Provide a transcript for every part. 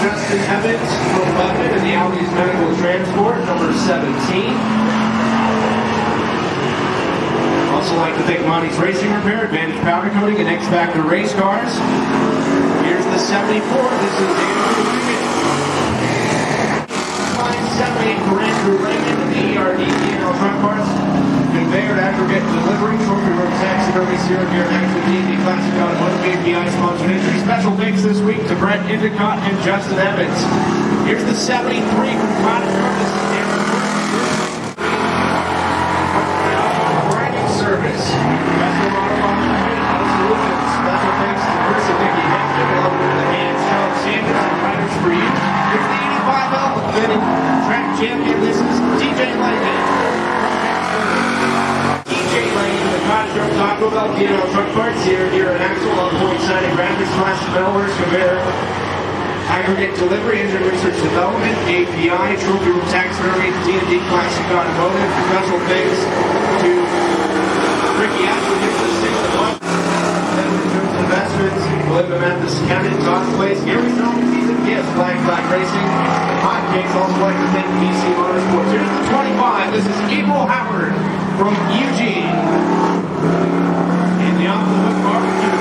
Justin Evans from Lebanon in the Audis Medical Transport, number 17. Also like to thank Monty's Racing Repair, Advantage Powder Coating, and X Factor Race Cars. Here's the 74. This is Andrew Reagan. 578 for Andrew Reagan in the ERD DNL Truck Parts. Conveyor aggregate delivery, trophy room taxidermy, Sierra Gear, Action D&D Classic Automotive, API sponsored entry. Special thanks this week to Brett Endicott and Justin Evans. Here's the 73 from Cottage. This is Aaron Branding Service. Special Solutions. Special thanks to Chris and Nikki Hector, along with the hands, Charles Sanders, and Riders for You. Here's the 85L Fitting Track Champion. This is TJ Lane. Taco Bell, DNL Truck Parts, here and Axle, on-point signing graphics, flash metalworks, conveyor, aggregate delivery, engine research development, API, trophy room taxidermy, D&D Classic Automotive. Special thanks to Ricky Ashford, gives us 6 months. Investments, William Mathis County, God's Place, Gary Stone, Season Gifts, Black Racing, Hot Cakes. Also like to thank PC Motorsports. Here's the 25. This is April Howard from Eugene. In the Off the Hook Barbecue.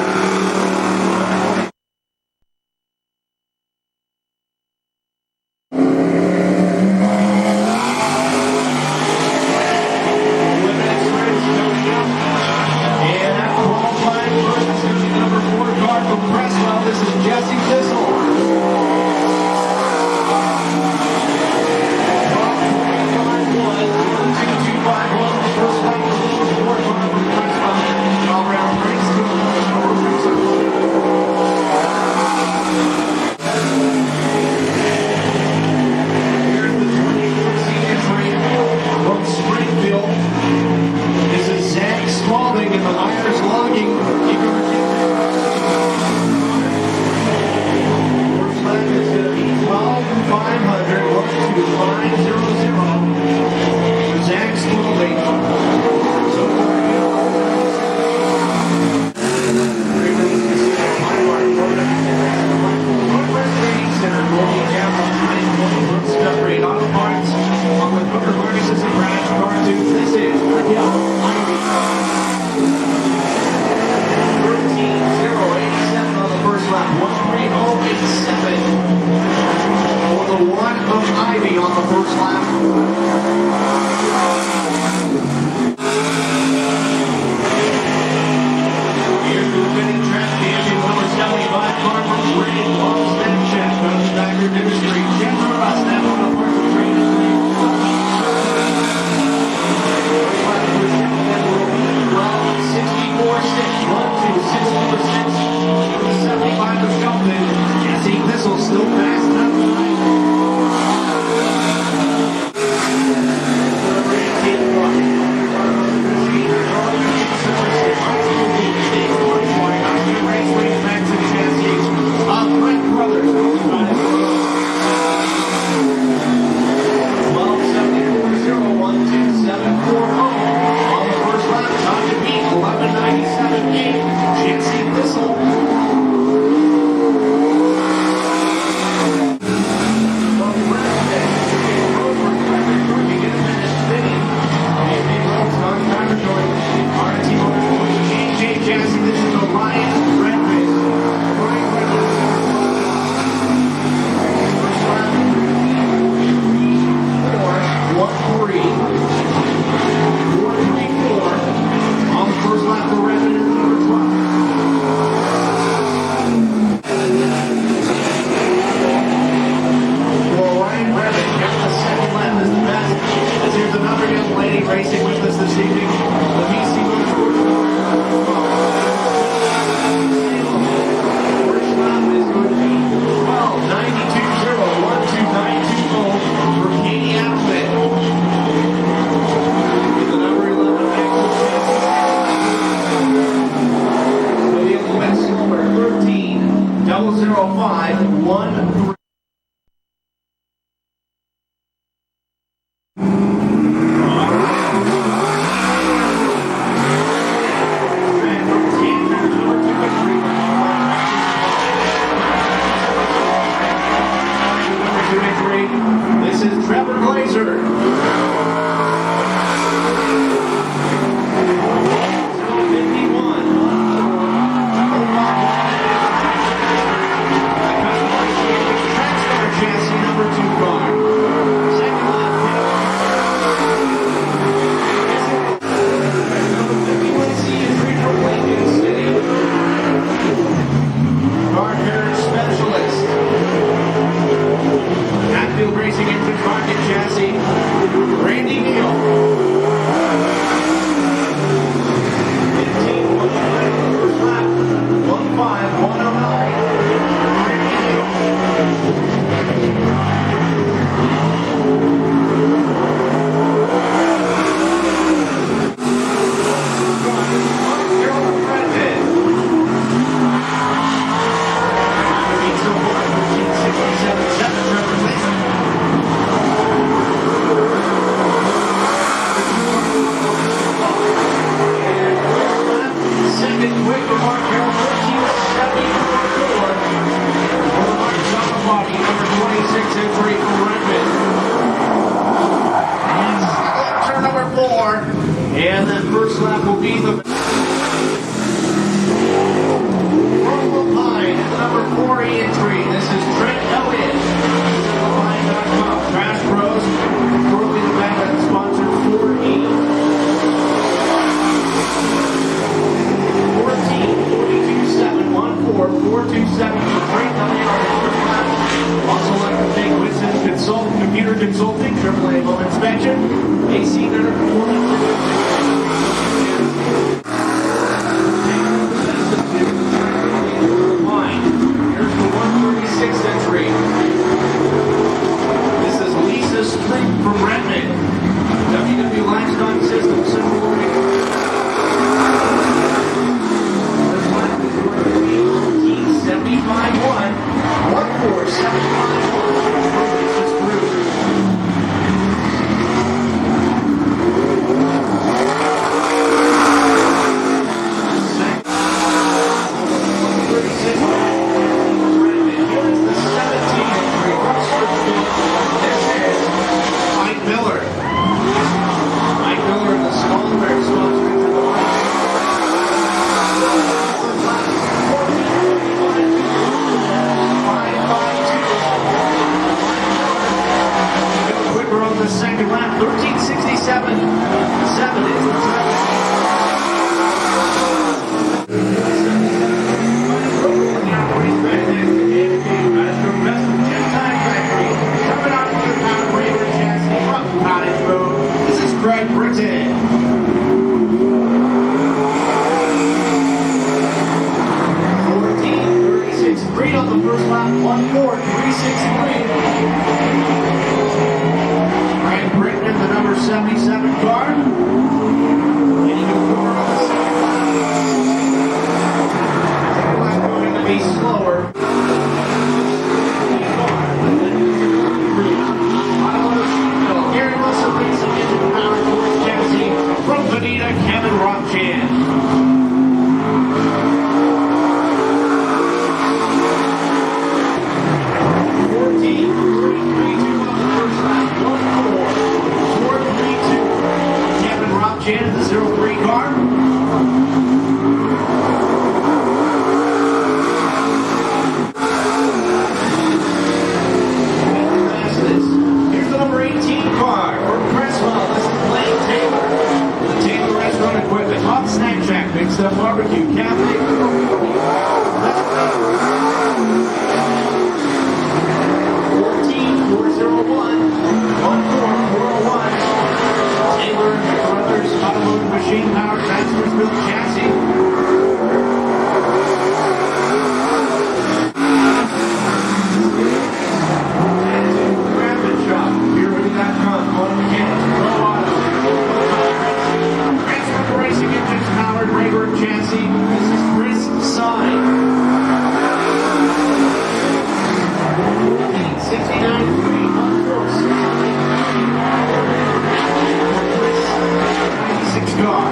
This is Trevor Glazer. 51. Trackstar chassis number 2 car. Second lap. Number 51C is Regional Lincoln City. Car carriage specialist. Hatfield Racing Engine Rocket Chassis. Randy Neal. 15.1 first lap. 1.5109. Randy Neal. And that first lap will be the Rumble Pine at the number 4 entry. This is Trent Elliott. Line.com. Crash Bros. Shortly the back of the sponsor 4E. 427 for Trent Elliott on the first lap. Also like to thank Winston's Computer Consulting, AAA Home Inspection, AC Gunner Performance. Here's the 136th entry. This is Lisa Street from Redmond. WW Limestone System Central. First lap is going to be 14.75.1. 1.475.1. Second lap, 13.67. 7 is the time. Coming out of the power Raver chassis from Cottage Road. This is Greg Britton. 14.36.3 on the first lap. 1.4.363. Britain in the number 77 car. And he goes forward on the second lap. Going to be slower. Gary Russell Racing Engine Power Towards Chassis from Bonita, Kevin Rockchan. 14.332 on the first lap. 1.4.432. Kevin Rockchan in the 03 car. Here's the number 18 car from Crestwell. This is Blaine Taylor. The Taylor Restaurant Equipment. Hot Snack Shack. Big Stuff Barbecue. Cafe. 14.401. 1.4.401. Taylor Brothers Automotive Machine Power Transfers Built Chassis. Graphic Shop. Beerwoody.com. Auto Mechanics. Pro Auto. Transfer Racing Engines Powered Raver Chassis. This is Chris Sine. 69.3. 96 car.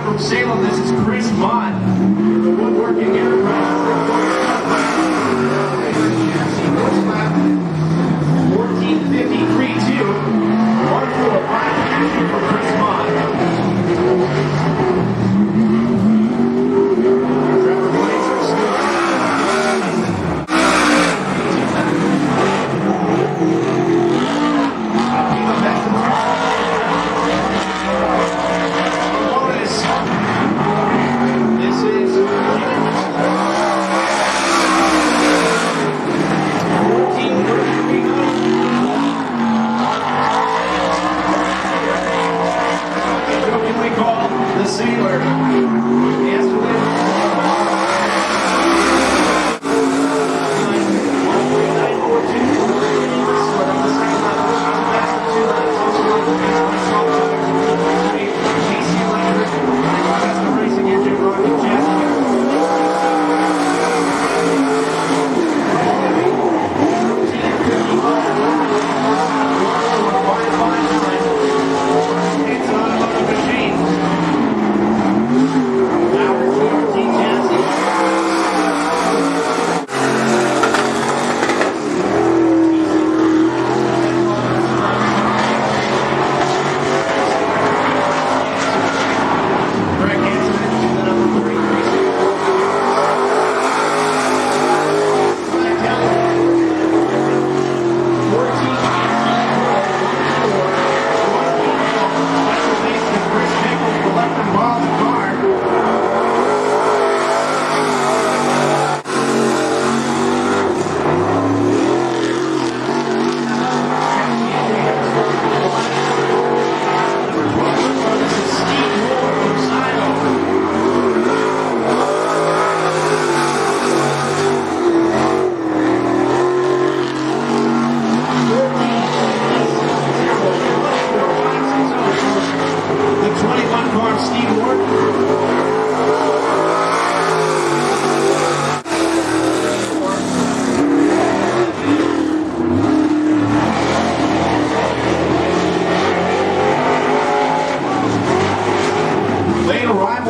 from Salem, this is Chris Mott. The woodworking enterprise. 14:53.2. 145 for Chris Mott. Trevor Blazer still. This is 14:33. Jokingly called the Sailor. Yesterday.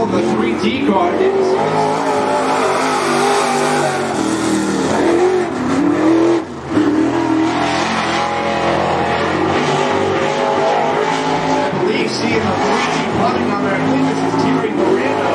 The 3T car didn't see this. I believe seeing the 3T running on there, I believe this is Terry Miranda.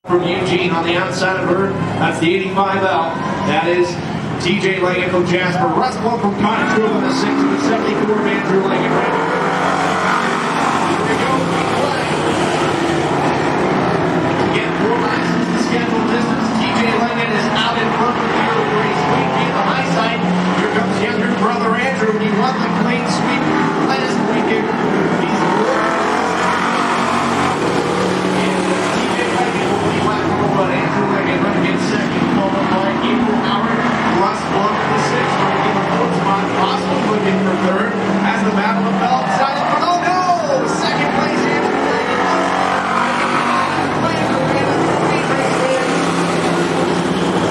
From Eugene on the outside of her, that's the 85L. That is TJ Leggett from Jasper. Russ Blow from Cottage on the 6 and the 74 of Andrew Leggett. Here we go. Again, 4 laps is the scheduled distance. TJ Leggett is out in front of the early race. Wait, in the high side. Here comes younger brother Andrew. He won the clean sweep last weekend. He's but Andrew Leggett running in second, followed by April Howard. Russ Blow the 6th, running in the 4th spot. Possible looking for 3rd as the battle of Bell decided. Oh no! Second place, Andrew Leggett.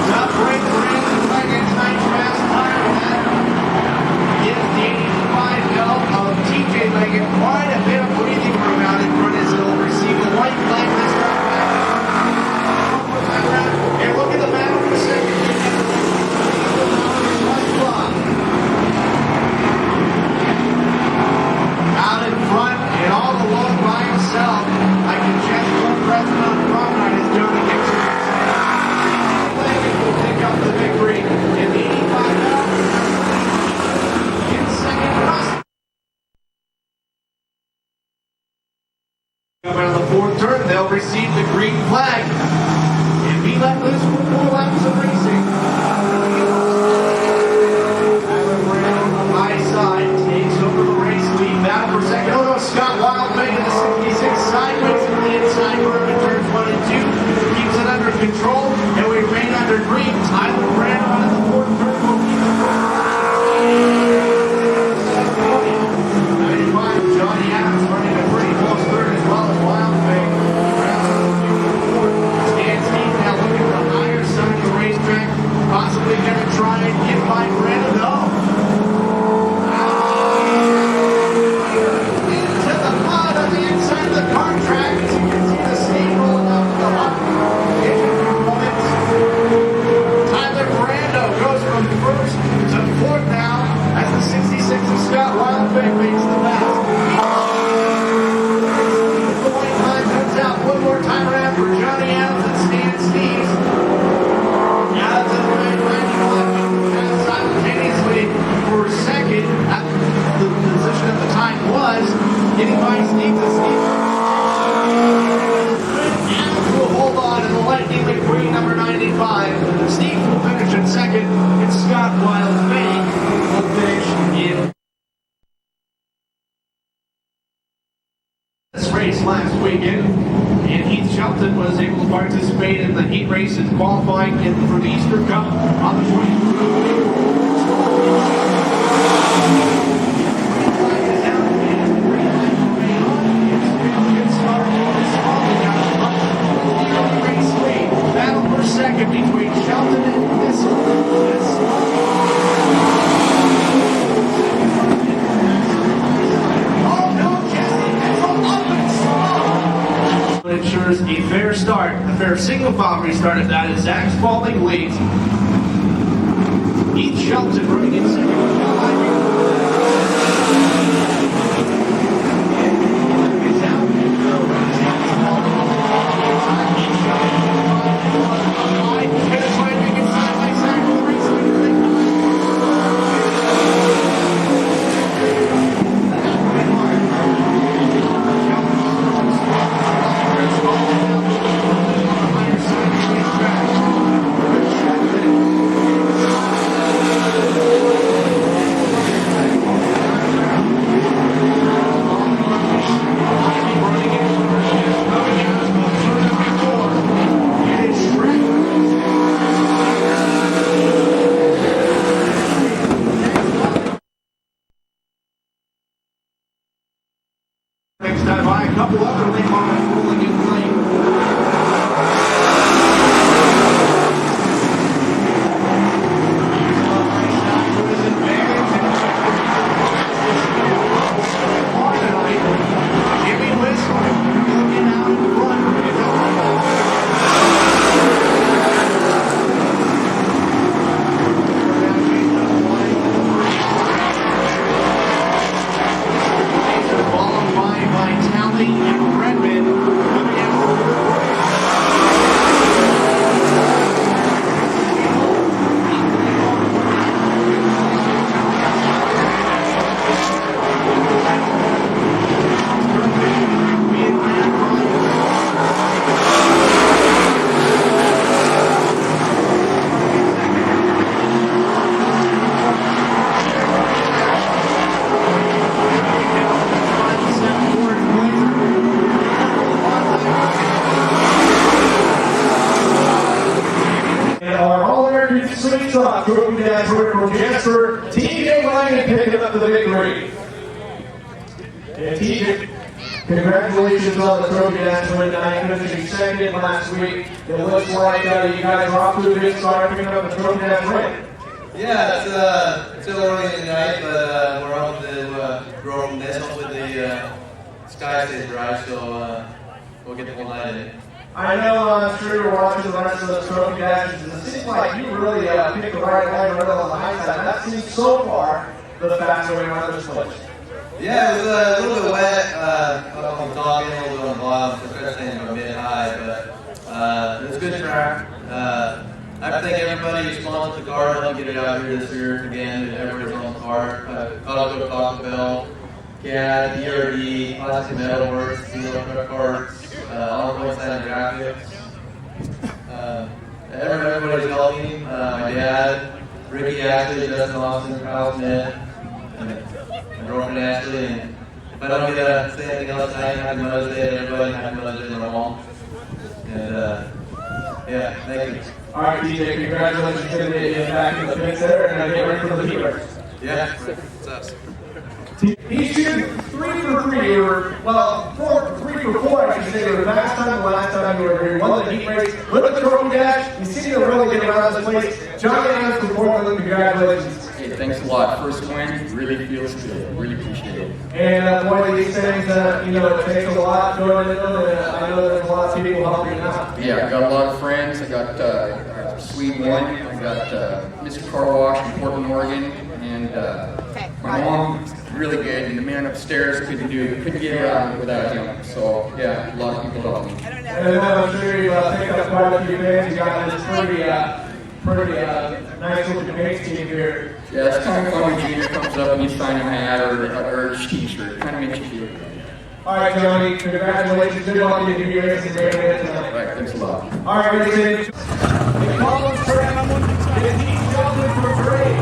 Tough break for Andrew Leggett. Nice fast tire with that. Gives the 85L of TJ Leggett quite a bit of breathing room out in front as he'll receive a white flag this time back. And look at the battle for the second. Out in front and all alone by himself. I can just look present on front on his Johnny Dixon. Leggett will pick up the victory in the 85 in second rust. Coming on the 4th turn, they'll receive the green flag. Be let loose for 4 laps of racing. Tyler Brown on the high side takes over the race lead. Battle for second. Oh no, Scott Wild making the 66 sideways to the inside curve in turns 1 and 2. Keeps it under control, and we remain under green. Tyler Brown on the 4th turn will keep it. weekend. And Heath Shelton was able to participate in the heat race and qualifying for the Easter Cup on the 20th. Battle for second between Shelton and ensures a fair start, a fair single file restart at that as Zach Spalding leads. Heath Shelton running in second. Next time by a couple other late models rolling in lane. Jimmy Whistle looking out in front. And Redmond coming out. Sweet Talk, Trophy Dash winner from Jasper, TJ Ryan picking up the victory. And TJ, congratulations on the Trophy Dash win tonight, finishing second last week. It looks like you guys are off to a good start picking up the Trophy Dash win. Yeah, it's still early in the night, but we're on to grow from this. Hopefully the sky stays dry, so we'll get the whole night in. I know, I'm sure you're watching the rest of the Trophy Dashes. It seems like you really picked the right line right on the high side. That seems so far the fastest way around this place. Yeah, it was a little bit wet up on top and a little bit on the bottom, especially in the mid-high, but it was a good track. I think everybody sponsored the car to help get it out here this year again. Everybody's on the car. Cottage, Taco Bell, CAD, DRD, Plastic Metal Works, Steel Truck Parts. All the side graphics. Everybody's helping. My dad, Ricky Ashley, Justin Austin, Kyle Smith, and my girlfriend Ashley. And if I don't get to say anything else tonight, happy Mother's Day to everybody. Happy Mother's Day to my mom. And yeah, thank you. All right, DJ, congratulations to the back in the pits there, and get ready for the heat race. Yeah, it's us. He's shooting 3 for 3, or, well, 3 for 4, I should say. The last time you were here, won the heat race with the Trophy Dash. You seem to really get around this place. Johnny Adams from Portland, congratulations. Hey, thanks a lot. First win, really feels good. Really appreciate it. And one of these things, it takes a lot going into them, and I know there's a lot of people helping you out. Yeah, I got a lot of friends. I got Sweet One. I got Mr. Car Wash in Portland, Oregon, and my mom. Really good, and the man upstairs couldn't get around without him. So yeah, a lot of people helped me. And I'm sure you picked up quite a few fans. You got this pretty nice looking paint team here. Yeah, it's kind of fun when Junior comes up and you sign a hat or a t-shirt. Kind of makes you feel good. All right, Johnny, congratulations. Good luck in your racing tonight. All right, thanks a lot. All right, racing. The Collins track is Heath Shelton for three.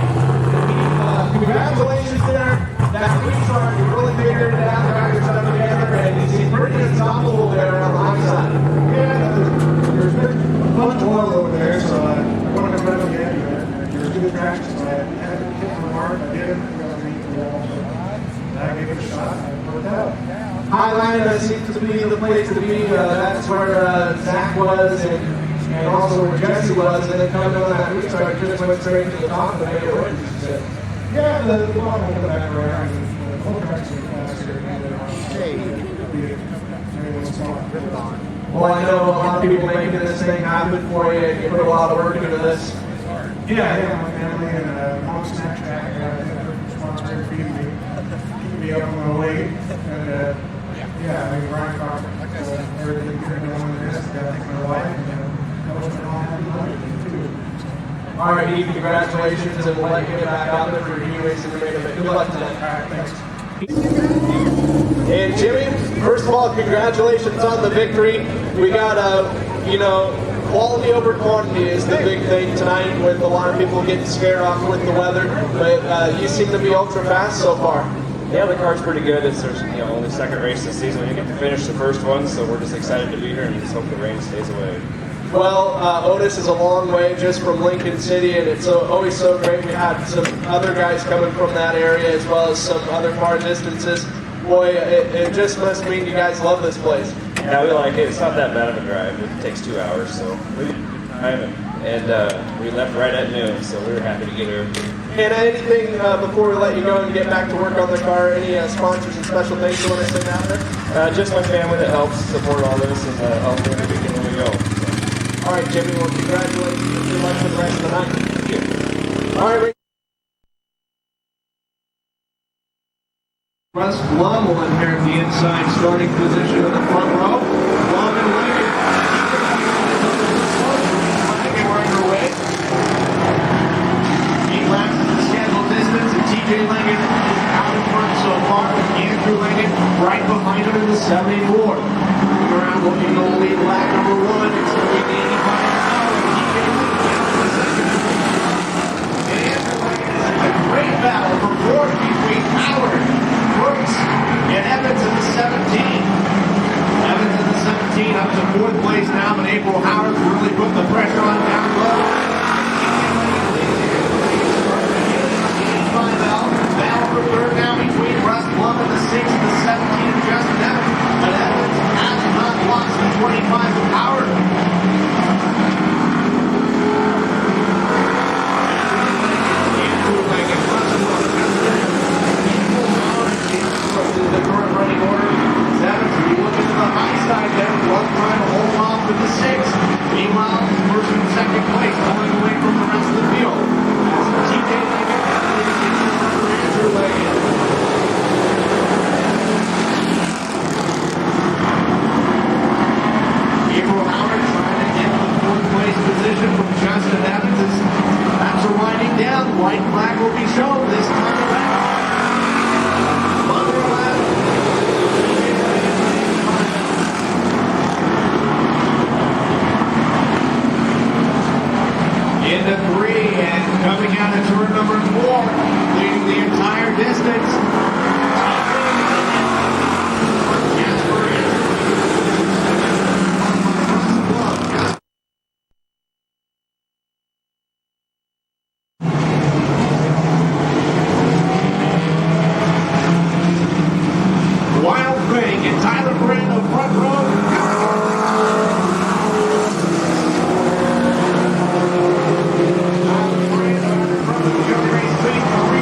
Congratulations there. That restart, you really figured it out, got yourself together, and you seem pretty unstoppable there. to be the place to be. That's where Zach was and also where Jesse was, and then coming on that restart, just went straight to the top and made it work. Yeah, the ball will come back around. The whole track's going faster. Well, I know a lot of people making this thing happen for you, and you put a lot of work into this. Yeah, my family and mom's snack track, sponsor feeding me, keeping me up on my weight, and yeah, I mean, Brian Cox, everything good going on in this, I think my wife, and I was all happy too. All right, Eve, congratulations, and we'll let you get back out there for your race in the main event. Good luck today. All right, thanks. And Jimmy, first of all, congratulations on the victory. We got quality over quantity is the big thing tonight, with a lot of people getting scared off with the weather. But you seem to be ultra fast so far. Yeah, the car's pretty good. It's their only second race this season. We get to finish the first one, so we're just excited to be here and just hope the rain stays away. Well, Otis is a long way just from Lincoln City, and it's always so great. We had some other guys coming from that area as well as some other far distances. Boy, it just must mean you guys love this place. Yeah, we like it. It's not that bad of a drive. It takes 2 hours, so we left right at noon, so we were happy to get here. And anything before we let you go and get back to work on the car, any sponsors and special things you want to send out there? Just my family that helps support all this and help me every weekend when we go. All right, Jimmy, well, congratulations and good luck for the rest of the night. Thank you. All right, Russ Blum will inherit the inside starting position in the front row. Blum and Lincoln. We're underway. 8 laps is the scheduled distance, and TJ Lincoln is out in front so far. Andrew Lincoln right behind him in the 74. Moving around looking to lead lap number 1. It's going to be the 85 hour. TJ Lincoln down to the second. And Andrew Lincoln is in a great battle for fourth between Howard, Brooks, and Evans in the 17. Evans in the 17 up to 4th place now, but April Howard really put the pressure on down low. Battle for third now between Russ Blum in the 6 and the 17 of Justin Evans. But Evans has not lost the 25 of Howard. Andrew Lincoln, Russ Blum, Justin Evans, the current running order. Evans, if you look into the high side there, Blum trying to hold off with the 6. Meanwhile, first and second place pulling away from the rest of the field. As for TJ Lincoln, Andrew Lincoln. April Howard trying to get the 4th place position from Justin Evans as laps are winding down. White flag will be shown this time around. Mother lap. Into 3 and coming out of turn number 4, leading the entire distance. Wild Thing and Tyler Brando front row. Race 3.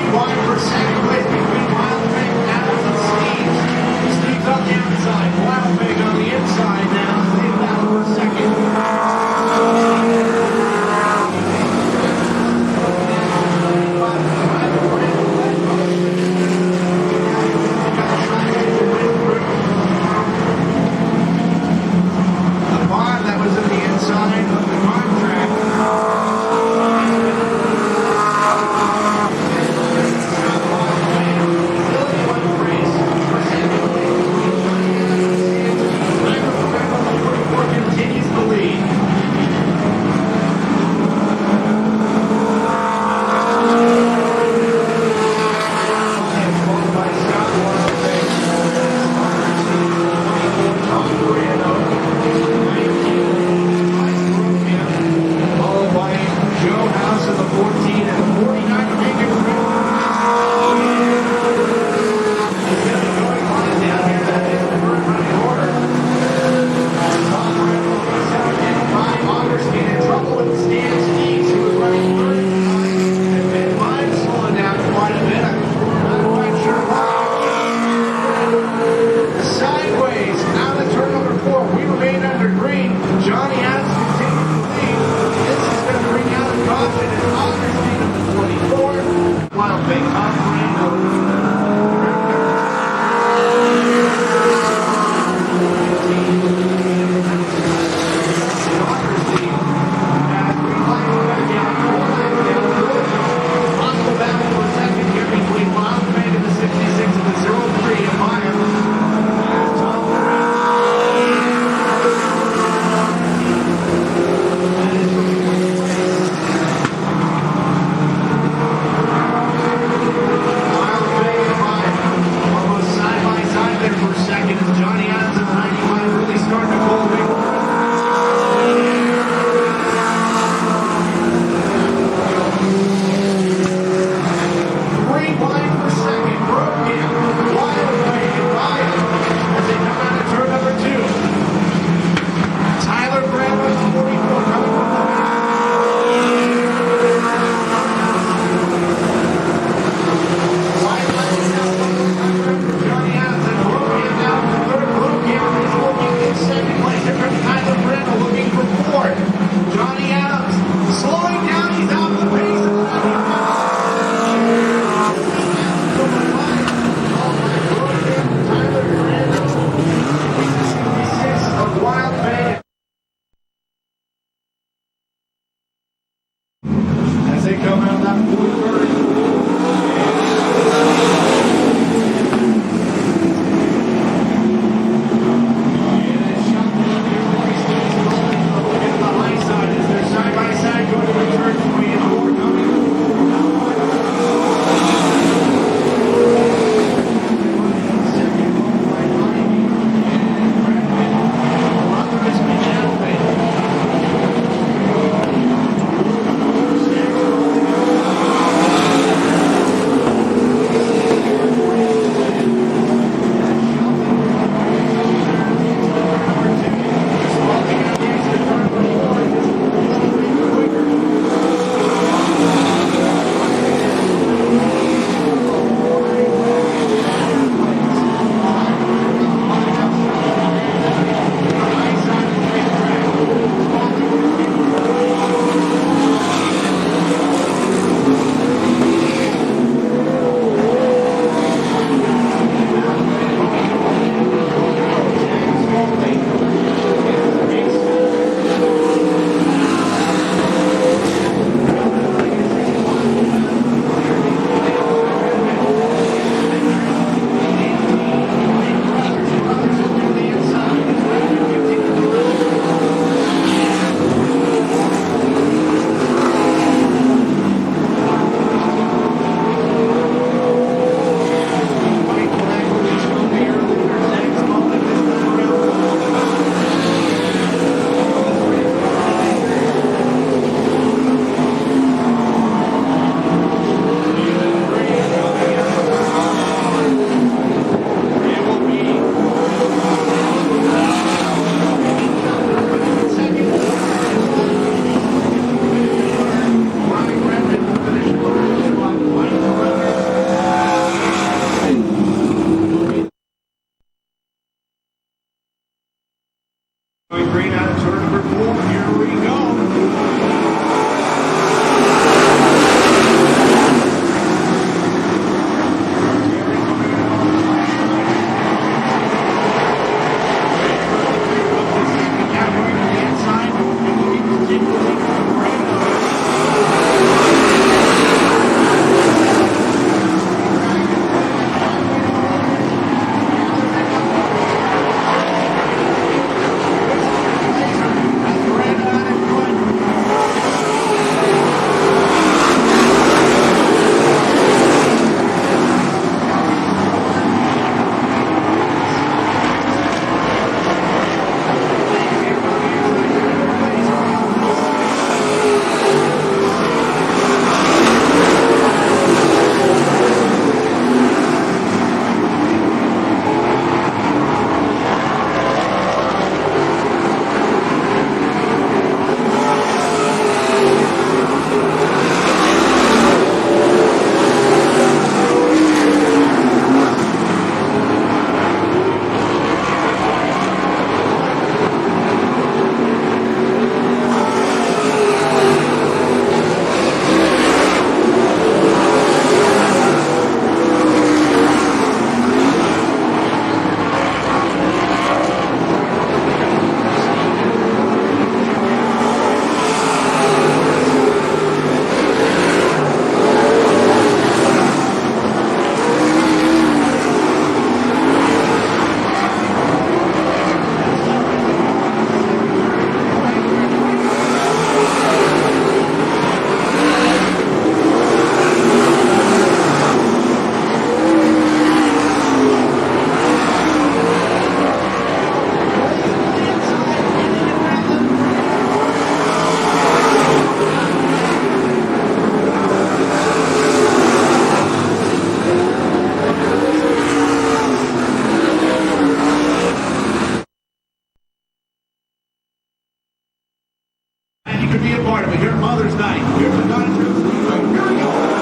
their mother's night. Here's the Cottage Speedway. Here we go.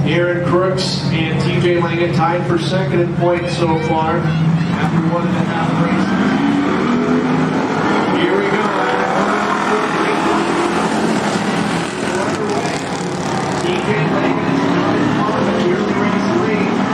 Aaron Crooks and TJ Langan tied for second in points so far after 1.5 races. Here we go. TJ Langan is not in front of the early race lead.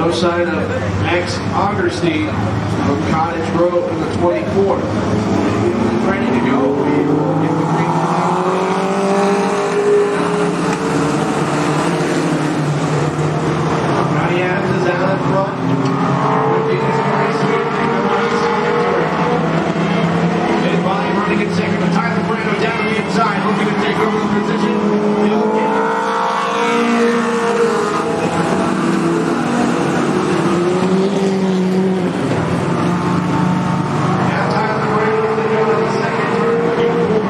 No sign of Max Augerstein from Cottage Road in the 24. Ready to go. Johnny Adams is out in front. Running in second, but Tyler Brando down on the inside, looking to take over the position. Now Tyler Brando to go in the second turn, looking for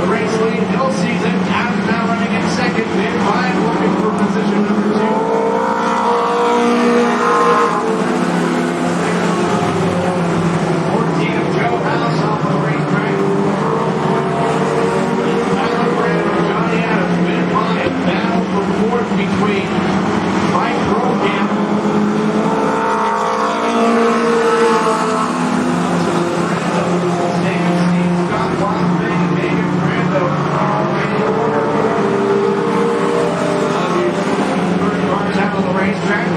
the race lead. Hill season, Adams now running in second, then Ryan looking for position number 2. 14 of Joe House off the racetrack. Tyler Brando and Johnny Adams win by a battle for fourth between Mike Brokamp Steve Scott Wildman, Megan Brando, Randy Order. First cars out on the racetrack.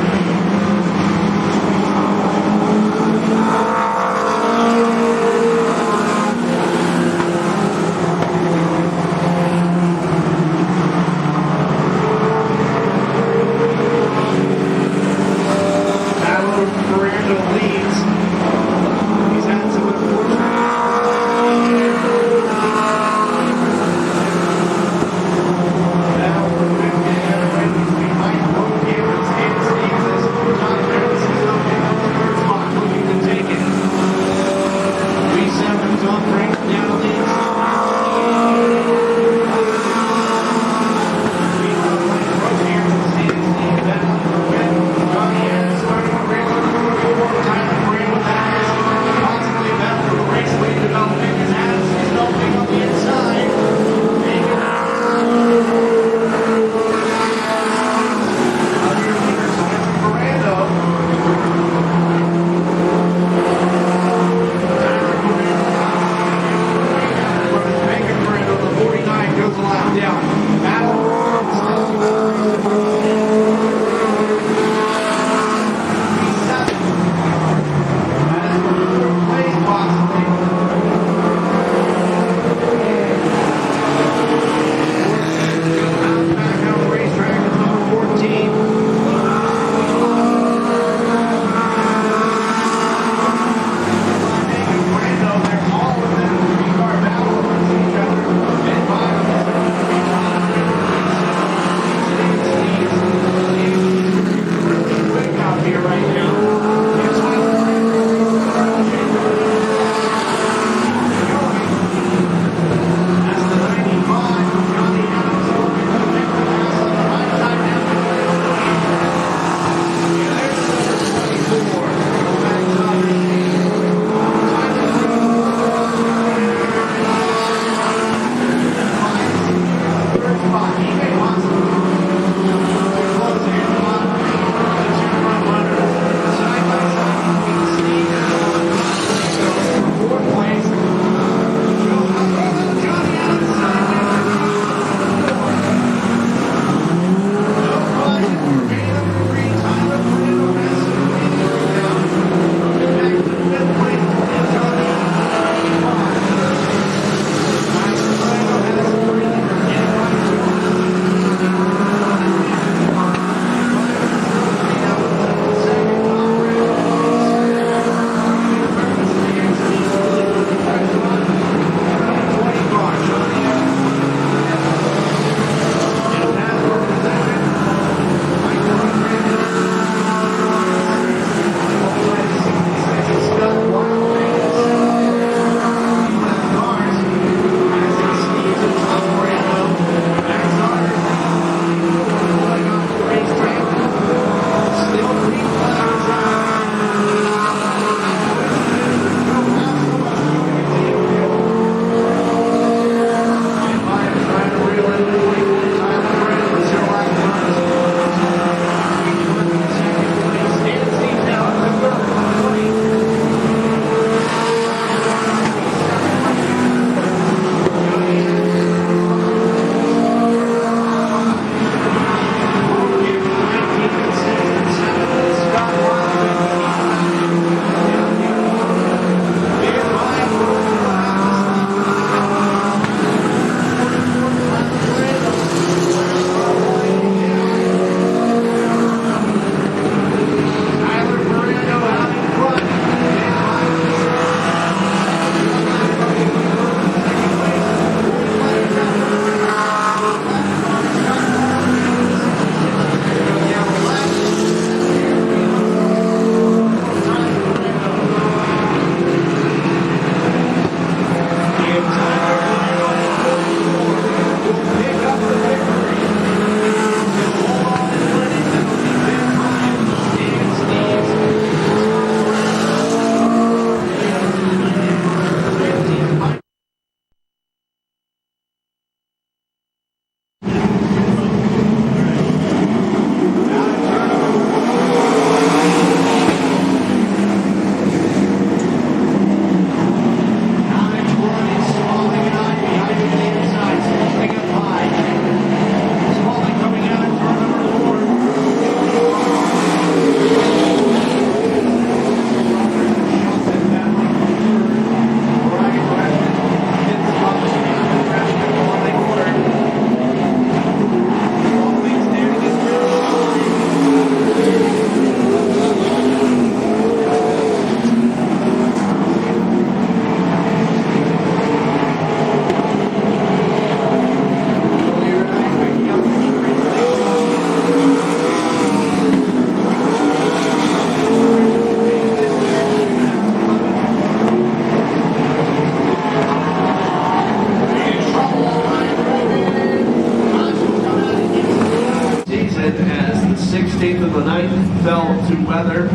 16th of the 9th fell to weather.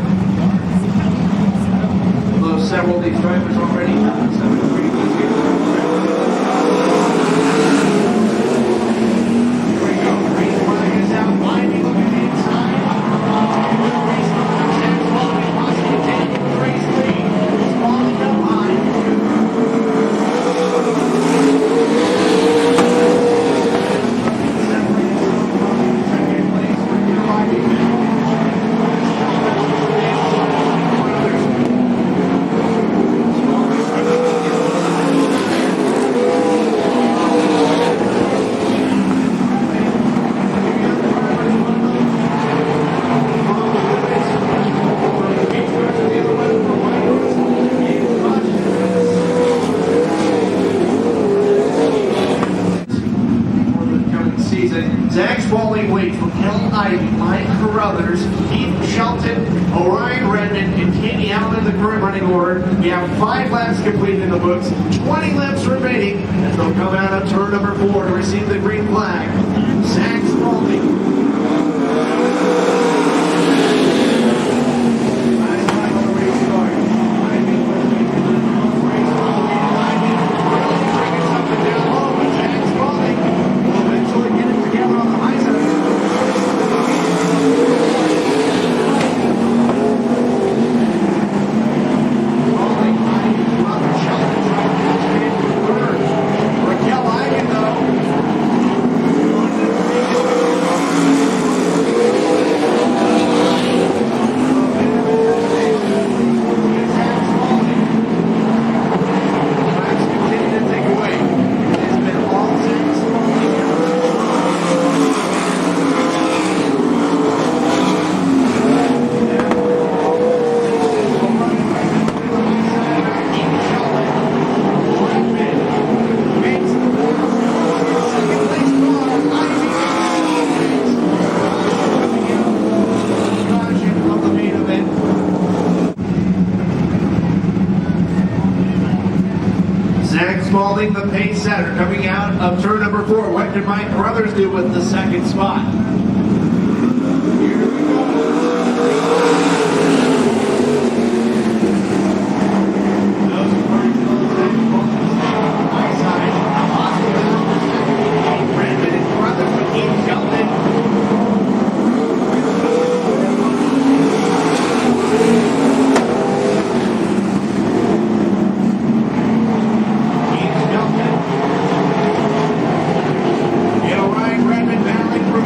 Although several of these drivers already have some pretty good here. Here we go. Green flag is out. Winding, look at the inside. Race number 10, following possibly taking the race lead. It's falling up high. Second place for Carolina. Zach Spalding waits for Kel Ivy, Mike Carruthers, Keith Shelton, Orion Redmond, and Kenny Allen in the current running order. We have 5 laps complete in the books, 20 laps remaining, as they'll come out of turn number 4 to receive the green flag. Zach Spalding. Spalding, the pace setter, coming out of turn number 4. What did Mike Carruthers do with the second spot? Here we go. Redmond battling for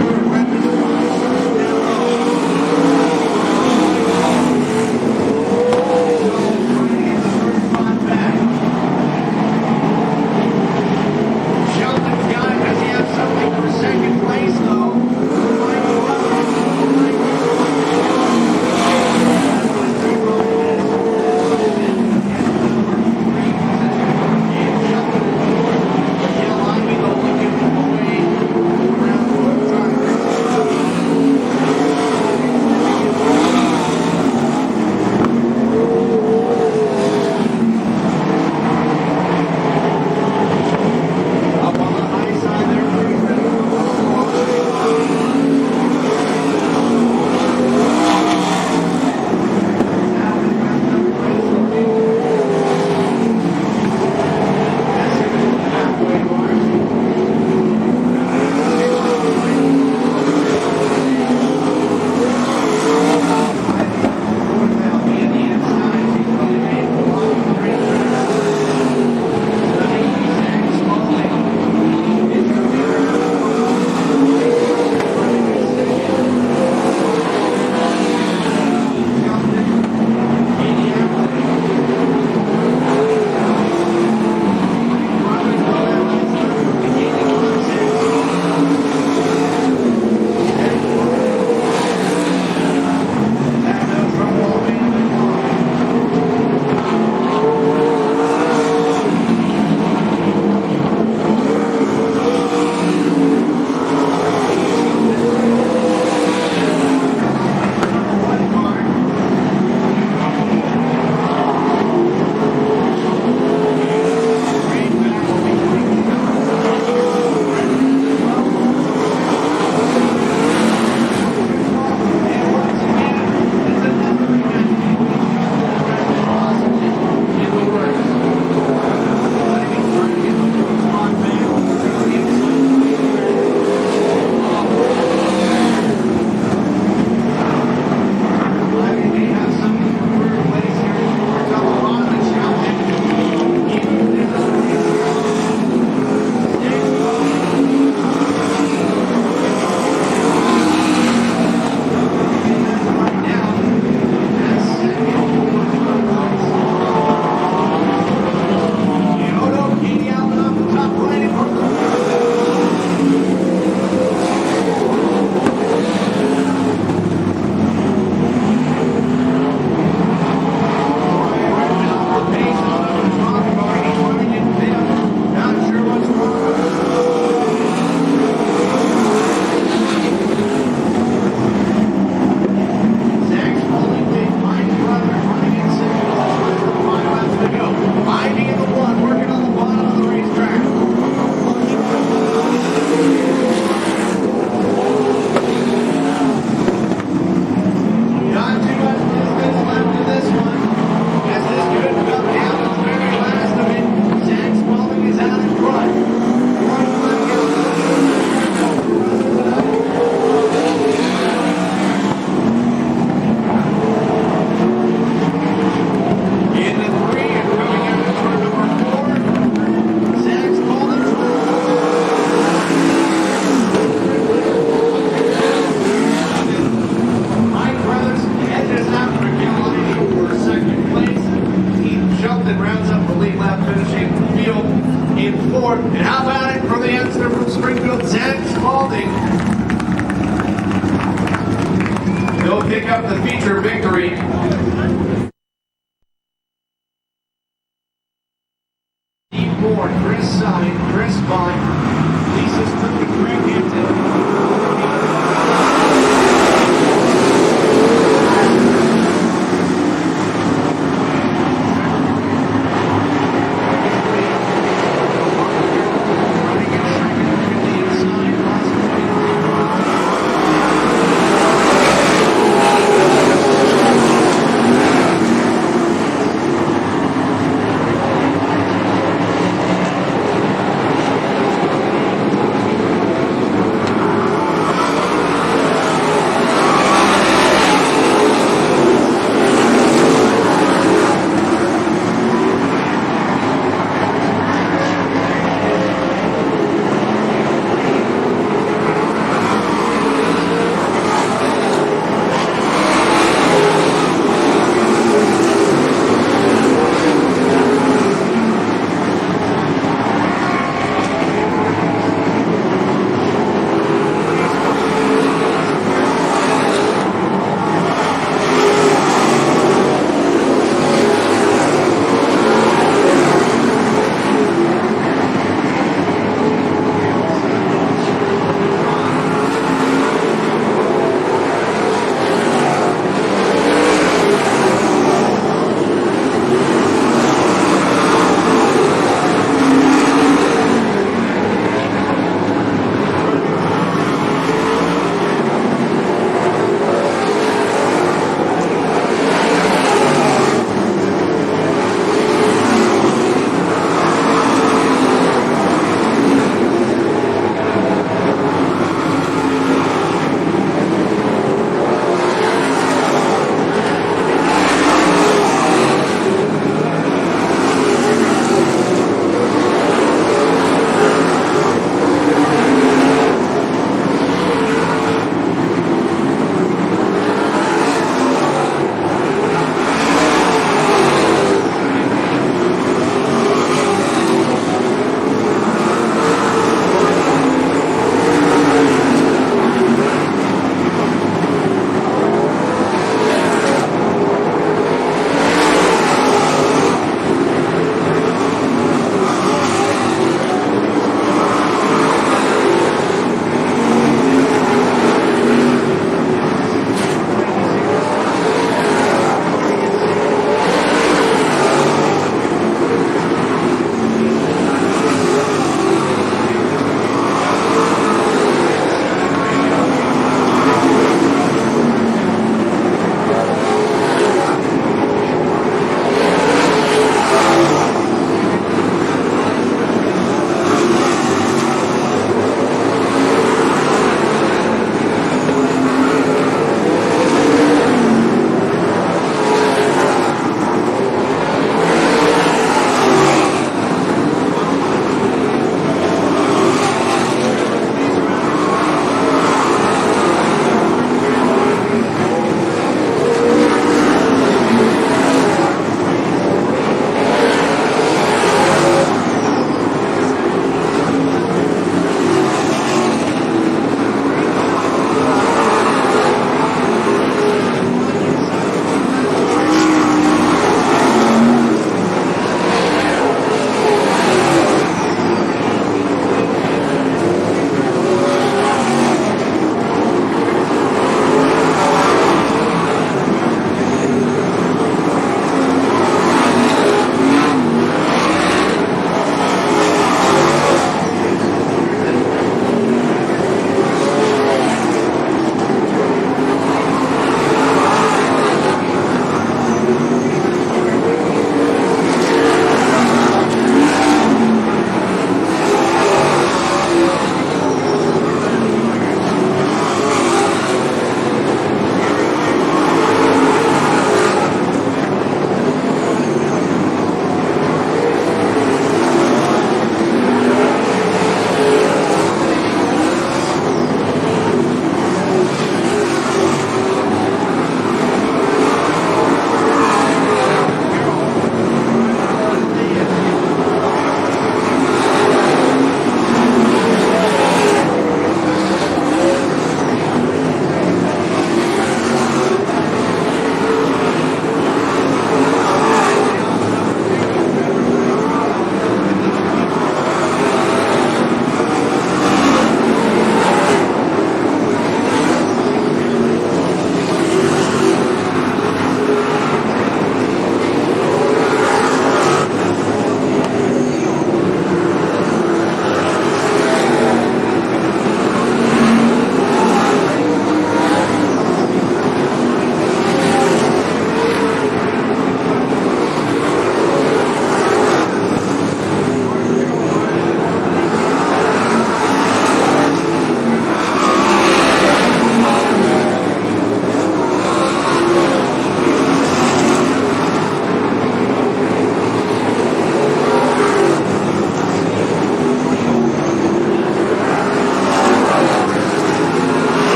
pick up the feature victory. Steve Moore, Chris Sine, Chris Vaughn, Lisa Stewart, Greg Hampton.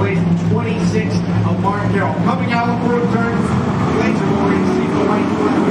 Speedway's 26th of Mark Carroll. Coming out of the turn, laser boarding, see the white flags.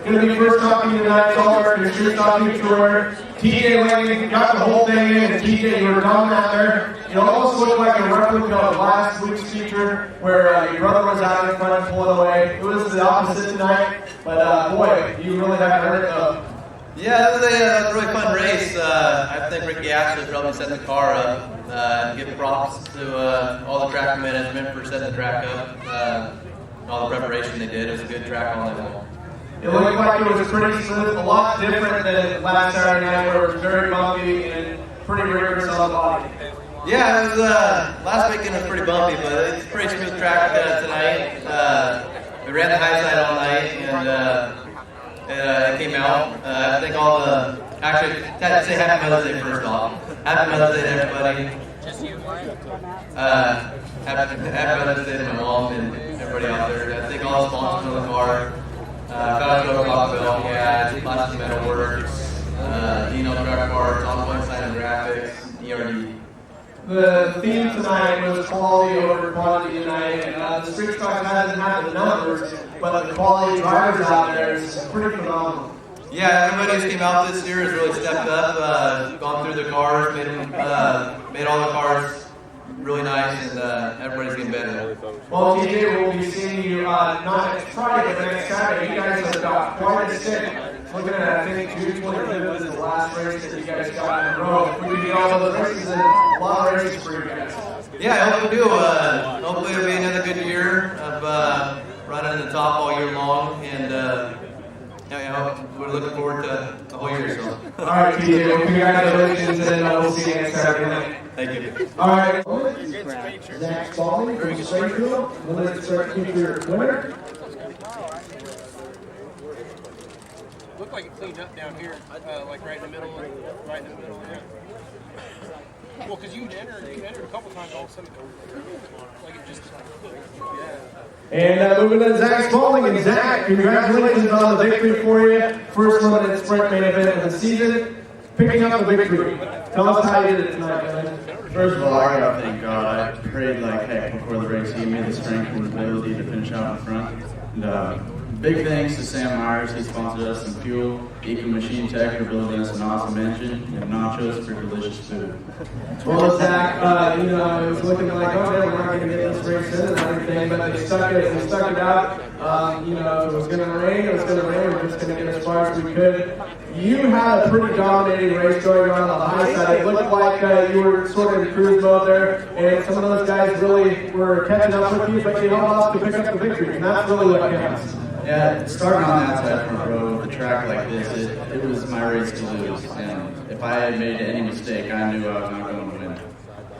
Going to be first talking tonight, caller, your street talking tour. TJ Lang got the whole thing in, and TJ, you were gone out there. You almost looked like a replica of last week's feature where your brother was out in front pulling away. It was the opposite tonight, but boy, you really have earned it though. Yeah, it was a really fun race. I think Ricky Ashley probably set the car up. Give props to all the track management for setting the track up. All the preparation they did. It was a good track all night long. It looked like it was pretty smooth, a lot different than last Saturday night where it was very bumpy and pretty rigorous on the body. Yeah, it was, last weekend was pretty bumpy, but it's a pretty smooth track tonight. We ran the high side all night and it came out. I think all the, actually, had to say Happy Mother's Day first off. Happy Mother's Day to everybody. Happy Mother's Day to my mom and everybody out there. I think all the sponsors on the car. Cottage, yeah, Plastic Metal Works, Dino Truck Parts, All Point Sign and Graphics, ERD. The theme tonight was quality over quantity tonight. The street stock hasn't had the numbers, but the quality drivers out there is pretty phenomenal. Yeah, everybody who came out this year has really stepped up, gone through the cars, made all the cars really nice, and everybody's getting better. Well, TJ, we'll be seeing you not next Friday, but next Saturday. You guys have got quite a stick. Looking at, I think, June 25th was the last race that you guys got in a row. We could get all those races and a lot of races for you guys. Yeah, I hope we do. Hopefully it'll be another good year of running in the top all year long, and we're looking forward to the whole year. So. All right, TJ, well, congratulations, and we'll see you next Saturday night. Thank you. All right. Zach Spalding from Springfield, limited start feature winner. Looked like it cleaned up down here, like right in the middle, yeah. Well, because you entered a couple times all of a sudden, like it just, yeah. And moving to Zach Spalding, and Zach, congratulations on the victory for you. First limited sprint main event of the season, picking up the victory. Tell us how you did it tonight, man. First of all, I gotta thank God. I prayed like heck before the race. He gave me the strength and the ability to finish out in front. And big thanks to Sam Myers. He sponsored us some fuel. Eco Machine Tech for building us an awesome engine. And nachos for delicious food. Well, Zach, you know, it was looking like, oh, man, we're not going to get this race in and everything, but we stuck it out. You know, it was going to rain, we're just going to get as far as we could. You had a pretty dominating race going on the high side. It looked like you were sort of in cruise mode there, and some of those guys really were catching up with you, but you held off to pick up the victory, and that's really what counts. Yeah, starting on that side front row with a track like this, it was my race to lose. And if I had made any mistake, I knew I was not going to win.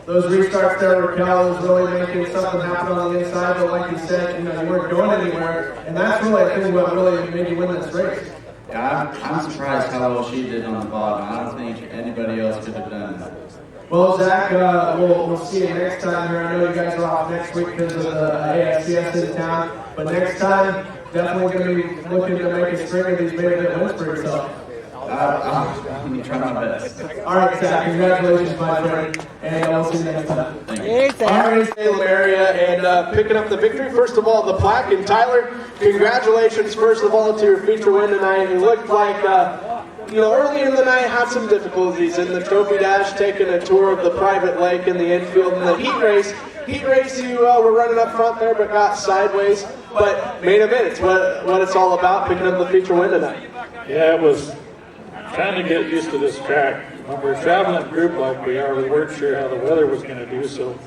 Those restarts there, Raquel was really making something happen on the inside, but like you said, you know, you weren't going anywhere, and that's really, I think, what really made you win this race. Yeah, I'm surprised how well she did on the bottom. I don't think anybody else could have done that. Well, Zach, we'll see you next time here. I know you guys are off next week because of the AFCS in town, but next time, definitely going to be looking to make a string of these main event wins for yourself. I'm going to try my best. All right, Zach, congratulations, my friend, and we'll see you next time. Thank you. All right, Salem area, and picking up the victory. First of all, the plaque, and Tyler, congratulations, first of all, to your feature win tonight. It looked like, you know, earlier in the night had some difficulties in the trophy dash, taking a tour of the private lake in the infield, and the heat race, you were running up front there, but got sideways. But main event, it's what it's all about, picking up the feature win tonight. Yeah, it was trying to get used to this track. When we're traveling group like we are, we weren't sure how the weather was going to do, so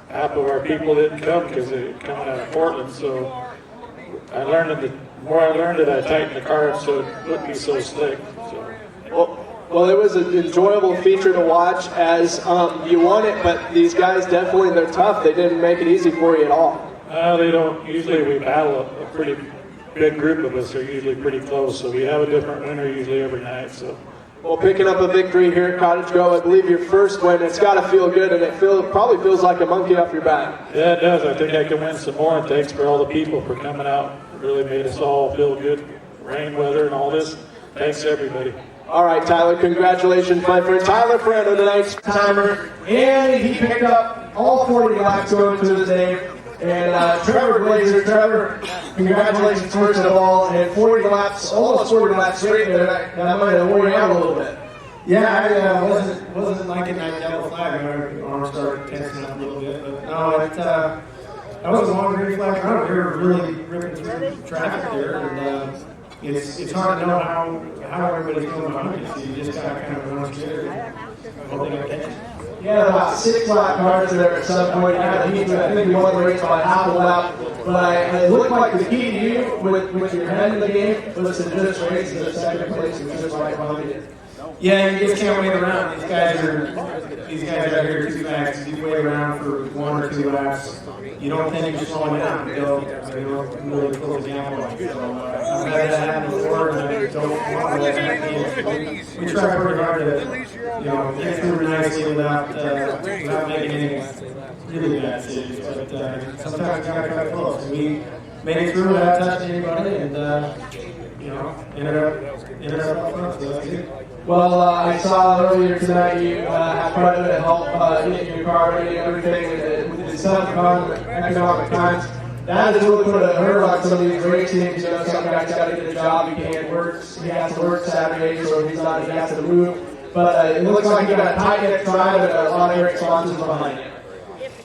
half of our people didn't come because they were coming out of Portland. So I learned that the more I learned it, I tightened the car up so it wouldn't be so slick. So. Well, it was an enjoyable feature to watch as you won it, but these guys definitely, they're tough. They didn't make it easy for you at all. They don't. Usually we battle a pretty big group of us are usually pretty close, so we have a different winner usually every night. So. Well, picking up a victory here at Cottage Grove, I believe your first win, it's got to feel good, and it probably feels like a monkey off your back. Yeah, it does. I think I can win some more, and thanks for all the people for coming out. It really made us all feel good. Rain, weather, and all this. Thanks, everybody. All right, Tyler, congratulations, my friend. Tyler Ferrando, tonight's timer, and he picked up all 40 laps going to his name. And Trevor Glazer, congratulations first of all, and 40 laps, almost 40 laps straight there. That might have worn you out a little bit. Yeah, I wasn't liking that yellow flag. My arms started tensing up a little bit, but no, that was a long green flag run. We were really ripping through traffic there, and it's hard to know how everybody's going behind you. So you just got to kind of run together and hope they don't catch you. Yeah, about 6 lap cars there at some point. I think you won the race by half a lap. But it looked like the key to you with your head in the game was to just race in the second place and just right behind you. Yeah, you just can't wait around. These guys are out here too fast. You wait around for 1 or 2 laps. You don't think you're slowing down. They'll really pull the gamble on you. So I've had that happen before, and I don't want to let that happen. We try pretty hard to, get through nicely without making any really bad saves. But sometimes you gotta cut it close. We made it through without touching anybody, and ended up front. So that's good. Well, I saw earlier tonight you had quite a bit of help getting your car ready and everything with the sun economic times. That has really put a hurt on some of these race teams. You know, some guys got to get a job. He has to work Saturdays, or he has to move. But it looks like you got a tight knit tribe and a lot of great sponsors behind you.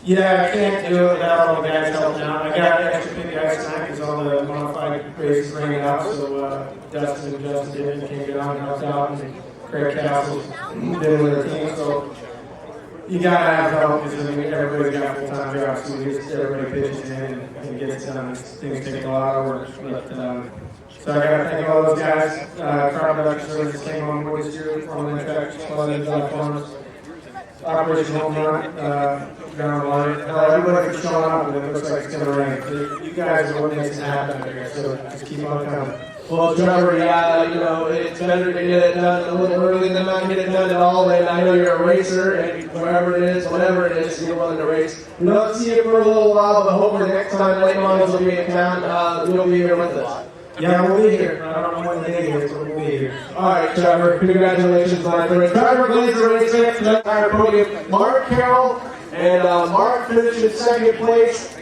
Yeah, I can't do it without all the guys helping out. I got extra big guys tonight because all the modified races ran out. So Dustin and Justin David came down and helped out, and Craig Castle's did with their team. So you gotta have help because everybody's got full-time jobs. So everybody pitches in and gets done. Things take a lot of work. But so I gotta thank all those guys. Car production services came on board this year on the track, July Farmers. Operation Home Run, down the line. Everybody keeps showing up, and it looks like it's going to rain. You guys are what makes it happen out here, so just keep on coming. Well, Trevor, yeah, it's better to get it done a little early than not get it done at all. And I know you're a racer, and wherever it is, whatever it is, you're willing to race. We don't see you for a little while, but hopefully next time late models will be in town, you'll be here with us. Yeah, we'll be here. I don't know when the day is, but we'll be here. All right, Trevor, congratulations, my friend. Trevor Glazer racing at the entire podium. Mark Carroll and Mark finished in second place.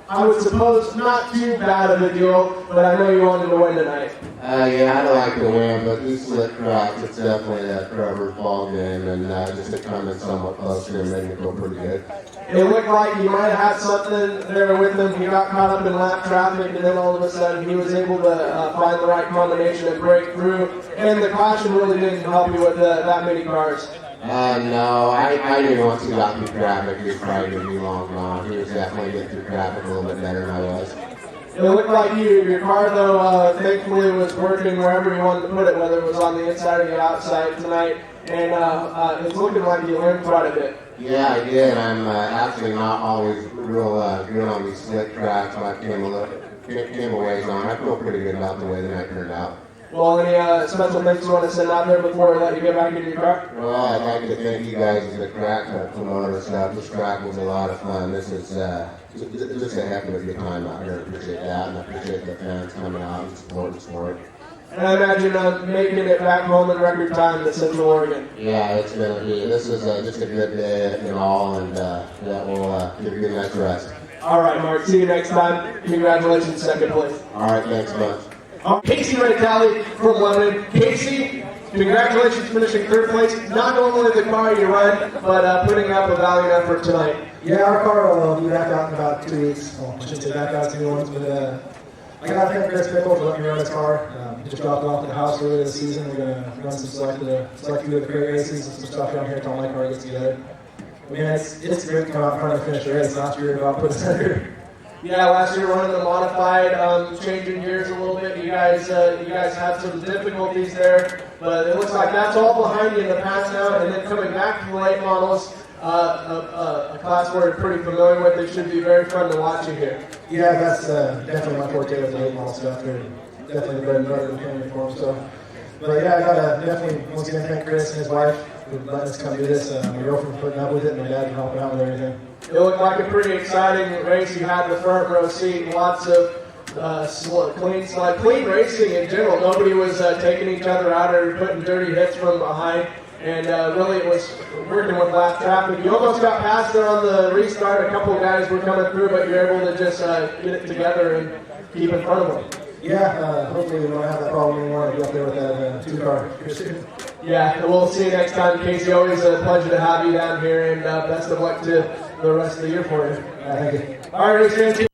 I would suppose not too bad of a deal, but I know you wanted to win tonight. Yeah, I'd like to win, but these slick tracks, it's definitely a Trevor's ball game, and just to come in somewhat closer and made me feel pretty good. It looked like you might have had something there with him. He got caught up in lap traffic, and then all of a sudden he was able to find the right combination and break through. And the caution really didn't help you with that many cars. No, I knew once he got through traffic, he was probably going to be long gone. He was definitely getting through traffic a little bit better than I was. It looked like your car, though, thankfully was working wherever you wanted to put it, whether it was on the inside or the outside tonight. And it's looking like you learned quite a bit. Yeah, I did. I'm actually not always real good on these slick tracks, but I came a ways on. I feel pretty good about the way the night turned out. Well, any special thanks you want to send out there before we let you get back into your car? Well, I'd like to thank you guys as the track promoter and stuff. This track was a lot of fun. This is just a heck of a good time out here. I appreciate that, and I appreciate the fans coming out and supporting the sport. And I imagine making it back home in record time to Central Oregon. Yeah, it's going to be. This is just a good day and all, and that will give you a good night's rest. All right, Mark. See you next time. Congratulations, second place. All right, thanks much. Casey Reditali from London. Casey, congratulations finishing third place. Not normally the car you run, but putting up a valiant effort tonight. Yeah, our car will be back out in about 2 weeks. Well, I shouldn't say back out 2 months, but I got to thank Chris Pickle for letting me run his car. He just dropped it off at the house earlier this season. We're going to run some selected of the crate races and some stuff down here until my car gets together. I mean, it's great to come out in front and finish the race. Last year, about put us under. Yeah, last year running the modified, changing gears a little bit. You guys had some difficulties there, but it looks like that's all behind you in the past now. And then coming back to the late models, a class we're pretty familiar with. It should be very fun to watch you here. Yeah, that's definitely my forte with the late model stuff. They're definitely bread and butter in for them. So, but yeah, I gotta definitely once again thank Chris and his wife for letting us come do this. My girlfriend for putting up with it, and my dad for helping out with everything. It looked like a pretty exciting race. You had the front row seat, lots of clean racing in general. Nobody was taking each other out or putting dirty hits from behind. And really it was working with lap traffic. You almost got past there on the restart. A couple of guys were coming through, but you're able to just get it together and keep in front of them. Yeah, hopefully we don't have that problem anymore. I'll be up there with that 2-car. Yeah, we'll see you next time, Casey. Always a pleasure to have you down here, and best of luck to the rest of the year for you. Thank you. All right, race fans.